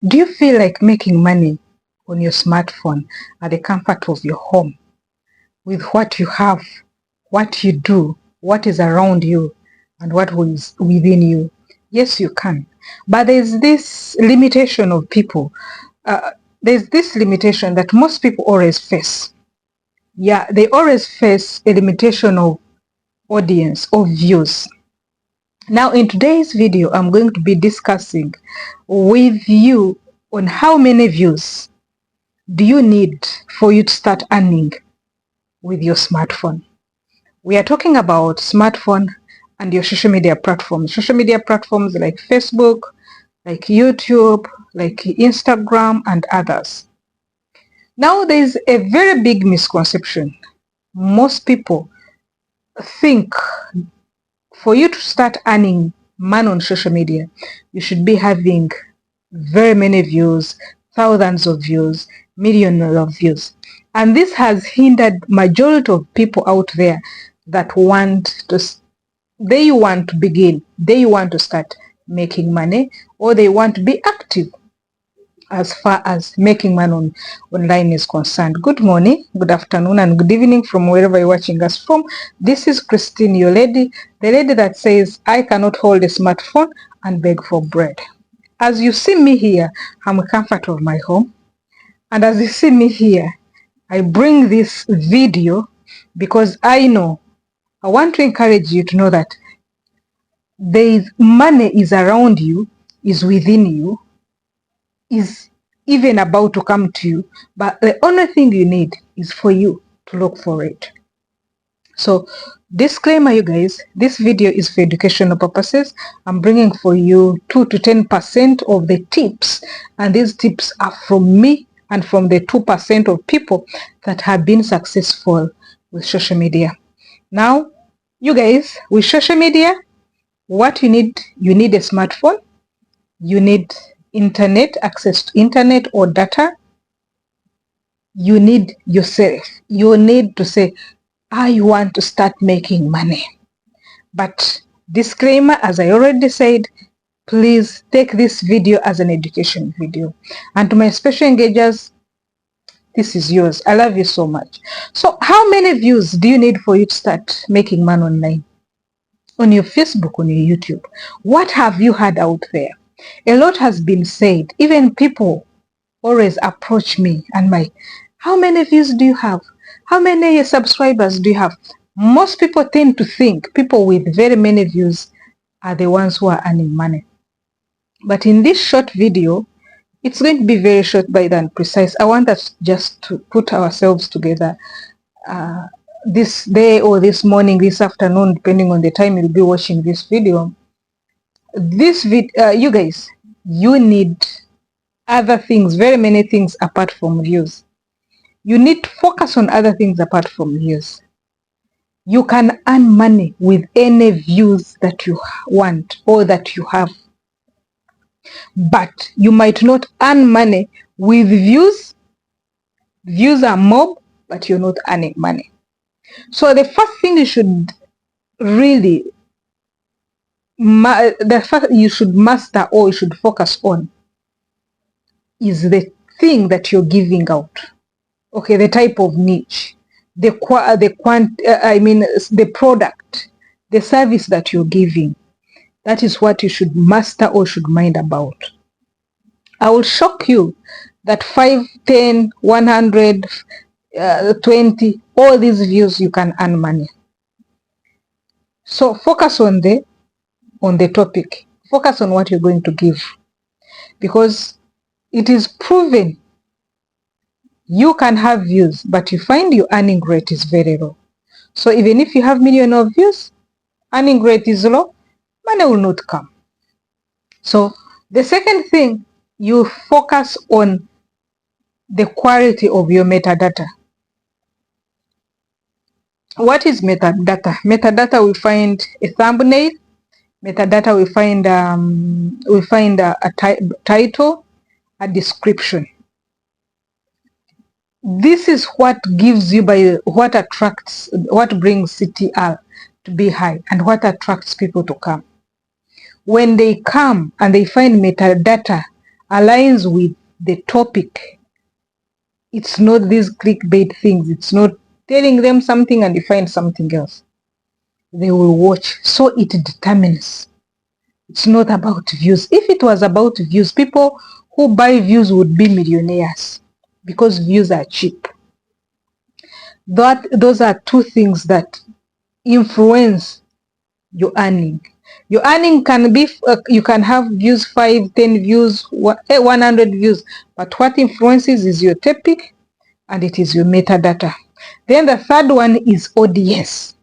Do you feel like making money on your smartphone at the comfort of your home with what you have, what you do, what is around you, and what is within you? Yes, you can. But there's this limitation of people. There's this limitation that most people always face. Yeah, they always face a limitation of audience or views. Now, in today's video, I'm going to be discussing with you on how many views do you need for you to start earning with your smartphone. We are talking about smartphone and your social media platforms. Social media platforms like Facebook, like YouTube, like Instagram, and others. Now, there's a very big misconception. Most people think for you to start earning money on social media, you should be having very many views, thousands of views, millions of views. And this has hindered majority of people out there that want to begin, they want to start making money, or they want to be active as far as making money online is concerned. Good morning, good afternoon, and good evening from wherever you're watching us from. This is Christine, your lady, the lady that says, I cannot hold a smartphone and beg for bread. As you see me here, I'm in comfort of my home. And as you see me here, I bring this video because I want to encourage you to know that money is around you, is within you, is even about to come to you, but the only thing you need is for you to look for it. So disclaimer, you guys, this video is for educational purposes. I'm bringing for you 2 to 10% of the tips, and these tips are from me and from the 2% of people that have been successful with social media. Now, you guys, with social media, what you need a smartphone, you need internet, access to internet or data, you need yourself. You need to say, I want to start making money. But disclaimer, as I already said, please take this video as an education video. And to my special engagers, this is yours. I love you so much. So how many views do you need for you to start making money online? On your Facebook, on your YouTube? What have you had out there? A lot has been said. Even people always approach me and how many views do you have? How many subscribers do you have? Most people tend to think people with very many views are the ones who are earning money. But in this short video, it's going to be very short by and precise. I want us just to put ourselves together this day or this morning, this afternoon, depending on the time you'll be watching this video. You guys, you need other things, very many things apart from views. You need to focus on other things apart from views. You can earn money with any views that you want or that you have. But you might not earn money with views. Views are mob, but you're not earning money. So the first thing you should really, you should master or you should focus on is the thing that you're giving out. Okay, the type of niche, the product, the service that you're giving. That is what you should master or should mind about. I will shock you that 5, 10, 100, 20, all these views you can earn money. So focus on the topic. Focus on what you're going to give, because it is proven you can have views, but you find your earning rate is very low. So even if you have millions of views, earning rate is low, money will not come. So the second thing, you focus on the quality of your metadata. What is metadata? Metadata, we find a thumbnail. Metadata, we find a title, a description. This is what gives you what brings CTR to be high and what attracts people to come. When they come and they find metadata aligns with the topic. It's not these clickbait things. It's not telling them something and you find something else. They will watch. So it determines. It's not about views. If it was about views, people who buy views would be millionaires because views are cheap. Those are two things that influence your earning. Your earning can be, you can have views, 5, 10 views, 100 views, but what influences is your topic and it is your metadata. Then the third one is audience.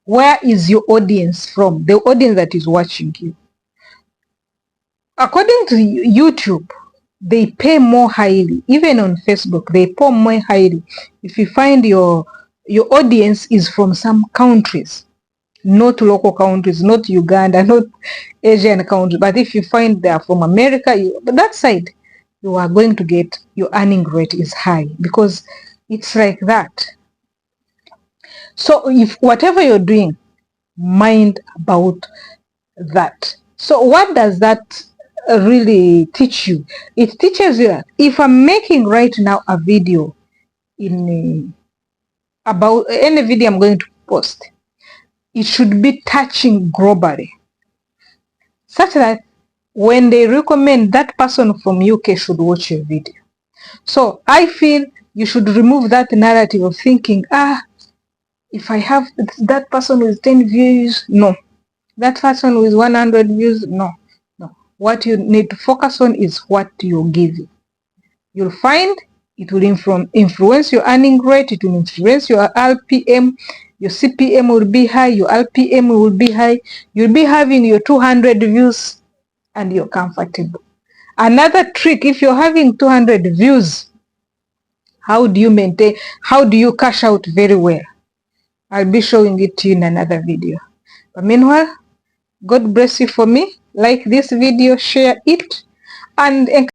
Where is your audience from? The audience that is watching you. According to YouTube, they pay more highly. Even on Facebook, they pay more highly if you find your audience is from some countries, not local countries, not Uganda, not Asian countries, but if you find they are from America, but that side, you are going to get, your earning rate is high because it's like that. So if whatever you're doing, mind about that. So what does that really teach you? It teaches you that if I'm making right now a video in about any video I'm going to post, it should be touching globally, such that when they recommend that person from UK should watch your video. So I feel you should remove that narrative of thinking, if I have that person with 10 views, no. That person with 100 views, no. What you need to focus on is what you're giving. You'll find it will influence your earning rate, it will influence your RPM, your CPM will be high, your RPM will be high, you'll be having your 200 views and you're comfortable. Another trick, if you're having 200 views, how do you maintain, how do you cash out very well? I'll be showing it to you in another video. But meanwhile, God bless you for me. Like this video, share it, and